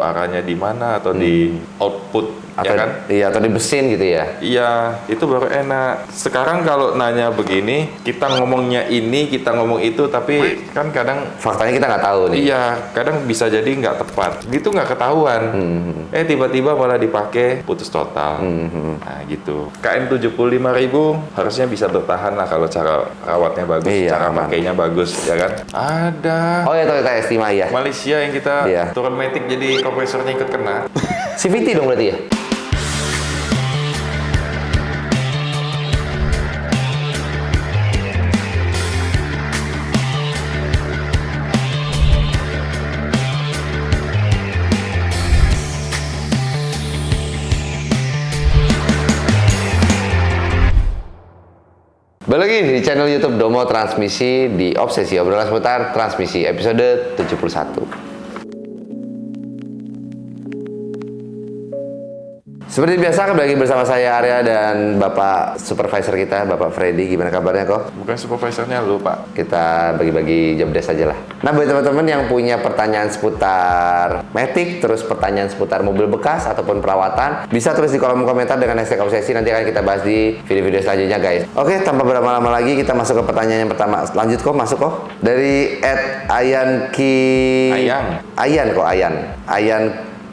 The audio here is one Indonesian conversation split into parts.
arahnya di mana atau di output, atau, ya kan? Iya, atau di mesin gitu ya. Iya, itu baru enak. Sekarang kalau nanya begini, kita ngomongnya ini, kita ngomong itu, tapi kan kadang Faktanya kita nggak tahu nih. iya, kadang bisa jadi nggak tepat. Gitu nggak ketahuan. Tiba-tiba malah dipakai putus total. Nah gitu. KM 75.000 harusnya bisa bertahan lah kalau cara rawatnya bagus, Iya, cara aman. pakainya bagus, ya kan? Ada Oh ya, Toyota Estima ya. Malaysia yang kita Iya. turun matic jadi kompresornya ikut kena. CVT dong berarti ya. Balik lagi di channel YouTube Domo Transmisi di Obsesi, obrolan seputar transmisi episode 71. Seperti biasa kembali lagi bersama saya Arya dan Bapak Supervisor kita, Bapak Freddy. Gimana kabarnya kok? Bukan supervisornya lu, Pak. Kita bagi-bagi job desk aja lah. Nah, buat teman-teman yang punya pertanyaan seputar Matic, terus pertanyaan seputar mobil bekas ataupun perawatan, bisa tulis di kolom komentar dengan hashtag obsesi. Nanti akan kita bahas di video-video selanjutnya, guys. Oke, tanpa berlama-lama lagi kita masuk ke pertanyaan yang pertama. Lanjut kok, masuk kok. Dari @Ayan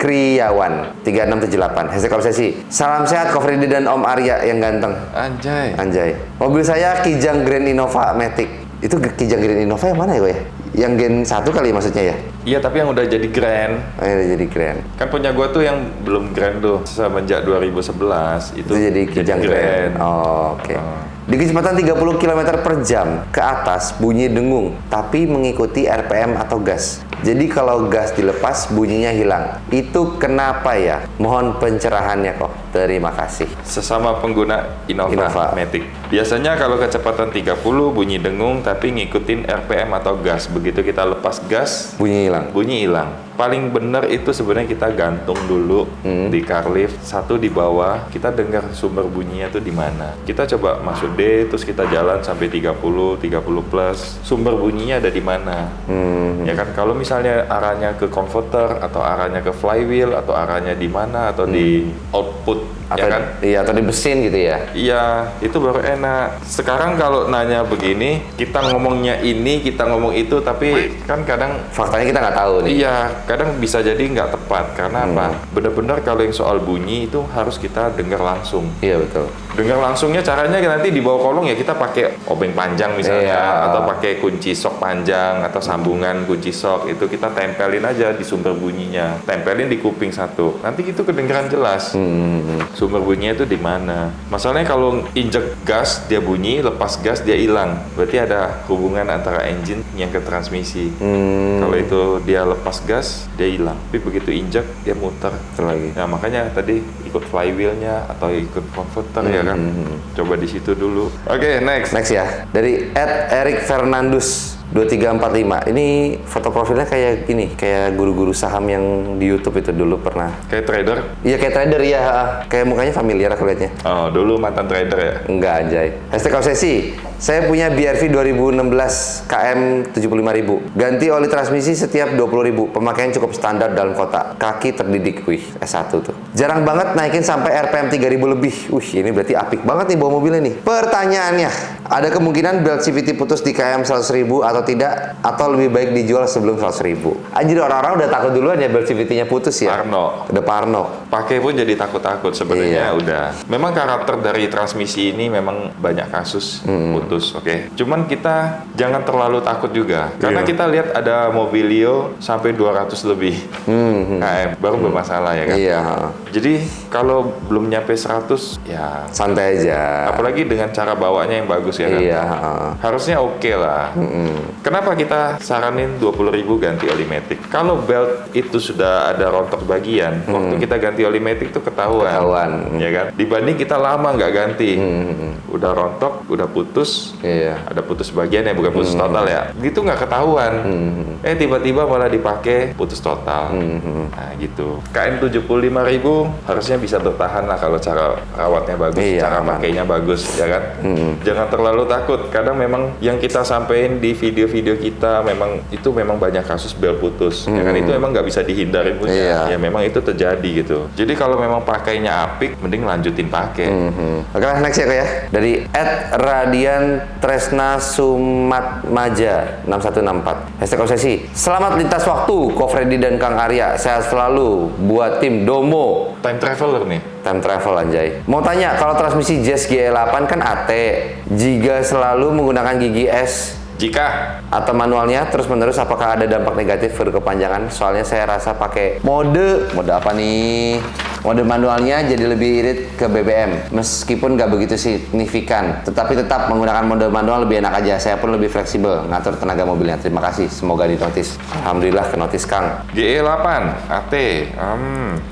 Kriawan 3678 hashtag obsesi. Salam sehat Ko Freddy dan Om Arya yang ganteng. Anjay. Mobil saya Kijang Grand Innova Matic. Itu Kijang Grand Innova yang mana ya, kok ya? Yang Gen 1 kali maksudnya ya? Iya, tapi yang udah jadi grand. Oh, ya, udah jadi Grand. Kan punya gua tuh yang belum grand tuh. Semenjak 2011 Itu jadi Kijang Grand. Oh, oke. Di kecepatan 30 km per jam ke atas bunyi dengung, tapi mengikuti RPM atau gas. Jadi kalau gas dilepas bunyinya hilang. Itu kenapa ya? Mohon pencerahannya kok. Terima kasih. Sesama pengguna Innova Matic. Biasanya kalau kecepatan 30 bunyi dengung tapi ngikutin RPM atau gas. Begitu kita lepas gas, bunyi hilang. Paling benar itu sebenarnya kita gantung dulu di car lift, satu di bawah, kita dengar sumber bunyinya tuh di mana. Kita coba masuk D, terus kita jalan sampai 30 plus, sumber bunyinya ada di mana. Ya kan, kalau misalnya arahnya ke converter atau arahnya ke flywheel atau arahnya di mana atau di output, atau, ya kan? Iya, atau di mesin gitu ya. Iya, itu baru enak. Sekarang kalau nanya begini, kita ngomongnya ini, kita ngomong itu, tapi kan kadang faktanya kita nggak tahu nih. iya, kadang bisa jadi nggak tepat. Karena apa? Benar-benar kalau yang soal bunyi itu harus kita dengar langsung. Iya, betul. Dengar langsungnya caranya nanti di bawah kolong ya kita pakai obeng panjang misalnya, atau pakai kunci sok panjang atau sambungan kunci sok, itu kita tempelin aja di sumber bunyinya, tempelin di kuping satu. Nanti itu kedengeran jelas. Sumber bunyinya itu di mana. Masalahnya kalau injek gas dia bunyi, lepas gas dia hilang. Berarti ada hubungan antara engine yang ke transmisi. Kalau itu dia lepas gas, dia hilang. Tapi begitu injek dia muter lagi. Nah, makanya tadi ikut flywheelnya atau ikut converter ya kan. Coba di situ dulu. Oke, next ya. Dari @Eric Fernandus 2345. Ini foto profilnya kayak gini, kayak guru-guru saham yang di YouTube itu dulu pernah. Kayak trader? Iya, kayak trader ya. Kayak mukanya familiar aku liatnya. Oh, dulu mantan trader ya? Enggak, anjay. Hashtag obsesi. Saya punya BRV 2016 KM 75.000. Ganti oli transmisi setiap 20.000. Pemakaian cukup standar dalam kota. Kaki terdidik. Wih, S1 tuh. Jarang banget naikin sampai RPM 3.000 lebih. Wih, ini berarti apik banget nih bawa mobilnya nih. Pertanyaannya, ada kemungkinan belt CVT putus di KM 100.000 atau tidak? Atau lebih baik dijual sebelum 100.000? Anjir, orang-orang udah takut duluan ya belt CVT-nya putus ya? Udah parno. Pakai pun jadi takut-takut sebenarnya. Udah. Memang karakter dari transmisi ini memang banyak kasus putus, oke. Cuman kita jangan terlalu takut juga. Karena kita lihat ada Mobilio sampai 200 lebih KM, baru bermasalah ya kan? Iya. Jadi kalau belum nyampe 100 ya santai aja. Apalagi dengan cara bawanya yang bagus ya kan? Iya. Harusnya oke lah. Kenapa kita saranin 20.000 ganti oli matic? Kalau belt itu sudah ada rontok bagian, waktu kita ganti oli matic itu ketahuan. Ya kan? Dibanding kita lama nggak ganti. Udah rontok, udah putus, putus. Iya. Ada putus bagian ya, bukan putus total ya. Gitu nggak ketahuan. Tiba-tiba malah dipakai putus total. Nah gitu. KM 75.000 harusnya bisa bertahan lah kalau cara rawatnya bagus, Iya, cara aman. pakainya bagus, ya kan? Jangan terlalu takut. Kadang memang yang kita sampein di video-video kita memang banyak kasus bel putus. Ya kan itu memang nggak bisa dihindarin punya. Iya. Ya memang itu terjadi gitu. Jadi kalau memang pakainya apik, mending lanjutin pakai. Oke lah, next ya kok ya. Dari @Radian Tresna Sumatmaja 6164. #obsesi. Selamat lintas waktu, Ko Freddy dan Kang Arya. Sehat selalu buat tim Domo. Time traveler nih. Time travel anjay. Mau tanya, kalau transmisi Jazz GE8 kan AT, jika selalu menggunakan gigi S Jika atau manualnya terus-menerus, apakah ada dampak negatif berkepanjangan? Soalnya saya rasa pakai mode apa nih? Mode manualnya jadi lebih irit ke BBM, meskipun nggak begitu signifikan, tetapi tetap menggunakan mode manual lebih enak aja. Saya pun lebih fleksibel ngatur tenaga mobilnya. Terima kasih, semoga dinotis. Alhamdulillah kenotis Kang. GE8 AT,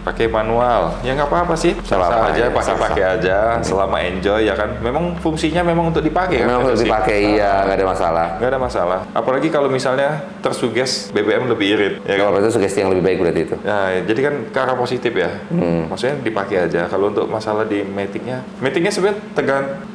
pakai manual, ya nggak apa-apa sih, apa-apa, sah aja, ya, pakai aja, selama enjoy ya kan. Memang fungsinya memang untuk dipakai kan. Memang harus dipakai, iya, nggak ada masalah. Nggak ada masalah. Apalagi kalau misalnya tersuges BBM lebih irit, ya kan. Kalau itu sugesti yang lebih baik berarti itu. Nah, jadi kan ke arah positif ya. Maksudnya dipakai aja. Kalau untuk masalah di maticnya sebenarnya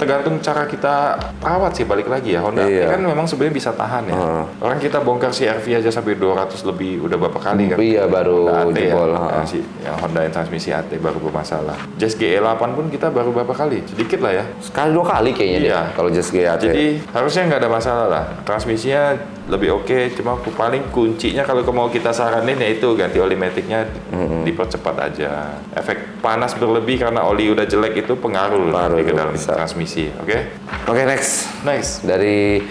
tergantung cara kita rawat sih, balik lagi ya. Honda Iya. kan memang sebenarnya bisa tahan ya. Orang kita bongkar CR-V aja sampai 200 lebih udah berapa kali kan. Iya, baru Honda AT jebol. ya. Yang Honda yang transmisi AT baru bermasalah. Jazz GE8 pun kita baru berapa kali? Sedikit lah ya. Sekali 2 kali kayaknya Iya. dia kalau Jazz GAT. Jadi harusnya nggak ada masalah lah. Transmisinya lebih oke, cuma paling kuncinya kalau mau kita saranin yaitu ganti oli maticnya dipercepat aja. Efek panas berlebih karena oli udah jelek itu pengaruh nanti ke dalam transmisi. Oke? Oke, next. Next. Dari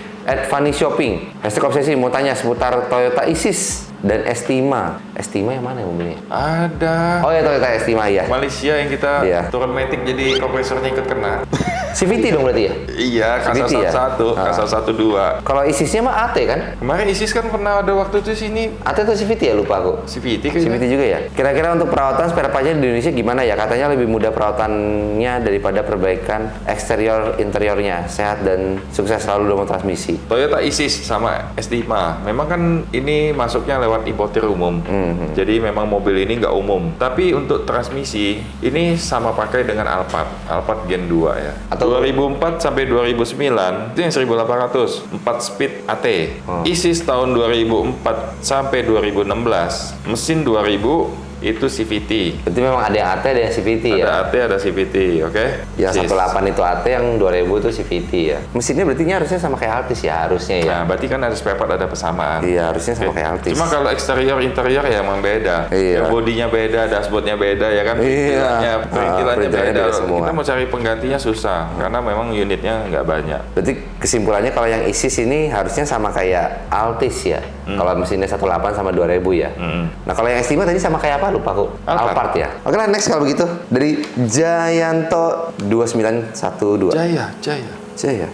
@Funny Shopping. #obsesi mau tanya seputar Toyota Isis dan Estima. Estima yang mana yang mobilnya? Ada Oh ya, Toyota Estima ya. Malaysia yang kita Iya. turun matic jadi kompresornya ikut kena. CVT dong berarti ya? Iya, kasar CVT ya? 1, kasar 1-2. Kalau Isisnya mah AT kan? Kemarin ISIS kan pernah ada waktu itu sini AT atau CVT ya, lupa aku. CVT CVT juga ya. Kira-kira untuk perawatan spare partnya di Indonesia gimana ya? Katanya lebih mudah perawatannya daripada perbaikan eksterior interiornya. Sehat dan sukses selalu dalam transmisi. Toyota Isis sama S5 memang kan ini masuknya lewat importer umum. Jadi memang mobil ini nggak umum. Tapi untuk transmisi ini sama pakai dengan Alphard Gen 2 ya. Atau 2004 sampai 2009 itu yang 1800 4 speed AT. Isis tahun 2004 sampai 2016 mesin 2000 itu CVT. berarti memang ada yang AT, ada yang CVT ya? Ada AT, ada CVT, oke? Yang 18 itu AT, yang 2000 itu CVT ya. Mesinnya berarti harusnya sama kayak Altis ya, harusnya ya. Nah, berarti kan ada spare part, ada persamaan. Iya, harusnya sama Oke. kayak Altis. Cuma kalau eksterior interior ya emang beda. Iya. Ya, bodinya beda, dashboardnya beda ya kan. Iya. Perintilannya Perintilannya beda. beda semua. Kita mau cari penggantinya susah karena memang unitnya nggak banyak. Berarti kesimpulannya kalau yang Isis ini harusnya sama kayak Altis ya. Kalau mesinnya 18 sama 2000 ya. Nah, kalau yang Estima tadi sama kayak apa? Lupa aku. Alphard ya. Oke lah, next kalau begitu. Dari Jayanto 2912. Jaya. Jaya.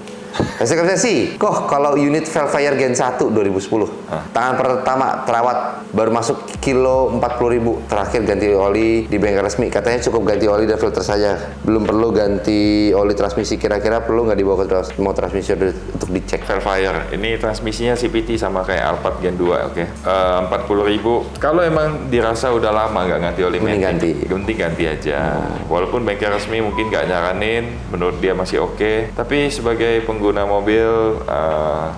Obsesi. Kok kalau unit Velfire Gen 1 2010. Tangan pertama terawat baru masuk kilo 40.000. Terakhir ganti oli di bengkel resmi. Katanya cukup ganti oli dan filter saja. Belum perlu ganti oli transmisi. Kira-kira perlu nggak dibawa ke mau transmisi untuk dicek? Velfire. Ini transmisinya CVT sama kayak Alphard Gen 2, oke. 40.000. Kalau emang dirasa udah lama nggak ganti oli Mending matic, ganti aja. Walaupun bengkel resmi mungkin nggak nyaranin, menurut dia masih oke. Tapi sebagai pengguna mobil,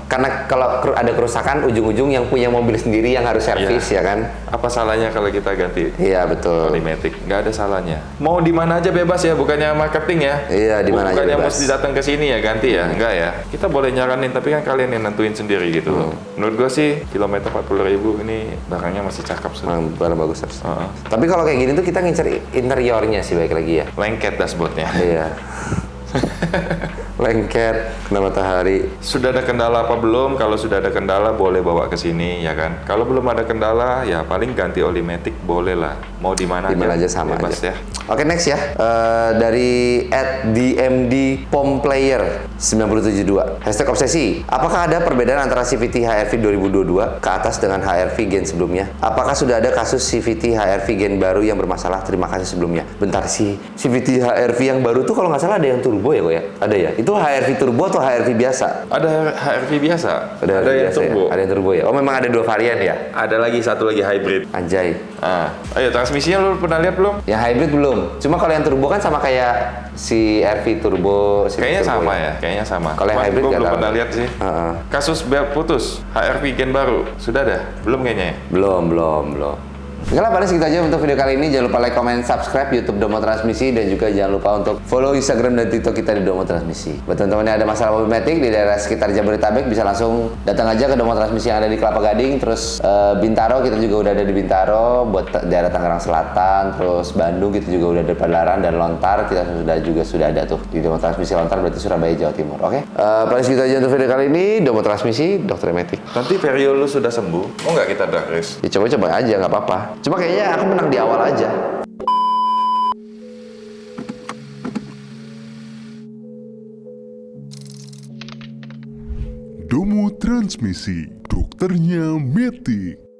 Karena kalau ada kerusakan, ujung-ujung yang punya mobil sendiri yang harus servis ya kan? apa salahnya kalau kita ganti Iya betul. oli matic? Nggak ada salahnya. Mau di mana aja bebas ya, bukannya marketing ya. Iya, di mana aja Bukannya bebas. mesti datang ke sini ya ganti ya, enggak ya. Kita boleh nyaranin, tapi kan kalian yang nentuin sendiri gitu loh. Menurut gua sih kilometer 40.000 ini barangnya masih cakep sih. Barang bagus harus. Tapi kalau kayak gini tuh kita ngincer interiornya sih baik lagi ya. Lengket dashboardnya. Iya. Lengket, kena matahari. Sudah ada kendala apa belum? Kalau sudah ada kendala boleh bawa ke sini ya kan. Kalau belum ada kendala ya paling ganti oli matic boleh lah. Mau di mana aja sama bebas aja. ya. Oke, next ya. Dari @dmd pomplayer 972. #obsesi. Apakah ada perbedaan antara CVT HRV 2022 ke atas dengan HRV Gen sebelumnya? Apakah sudah ada kasus CVT HRV Gen baru yang bermasalah? Terima kasih sebelumnya. Bentar sih, CVT HRV yang baru tuh kalau nggak salah ada yang turbo turbo ya kok ya? Ada ya? Itu HRV turbo atau HRV biasa? Ada HRV biasa, ada HRV yang biasa turbo. Ya? Ada yang turbo ya? Oh memang ada 2 varian ya? Ada lagi satu lagi hybrid. Anjay. Ayo transmisinya lu pernah lihat belum? Yang hybrid belum. Cuma kalau yang turbo kan sama kayak si RV turbo. Si Kayaknya turbo sama ya, kayaknya sama. Kalau yang hybrid gue nggak belum tahu. pernah lihat sih. Kasus bel putus, HRV gen baru, sudah ada? Belum kayaknya ya? Belum. Oke lah, paling segitu aja untuk video kali ini. Jangan lupa like, comment, subscribe YouTube Domo Transmisi, dan juga jangan lupa untuk follow Instagram dan TikTok kita di Domo Transmisi. Buat teman-teman yang ada masalah mobil matic di daerah sekitar Jabodetabek, bisa langsung datang aja ke Domo Transmisi yang ada di Kelapa Gading. Terus Bintaro, kita juga udah ada di Bintaro. Buat daerah Tangerang Selatan, terus Bandung kita juga udah ada Padalarang, dan Lontar kita sudah ada tuh di Domo Transmisi Lontar, berarti Surabaya, Jawa Timur. Oke, paling segitu aja untuk video kali ini. Domo Transmisi, Dokter Matic. Nanti Vario lu sudah sembuh, mau nggak kita drag race? Ya coba-coba aja, nggak apa-apa. Cuma kayaknya aku menang di awal aja. Domo Transmisi, dokternya Matic.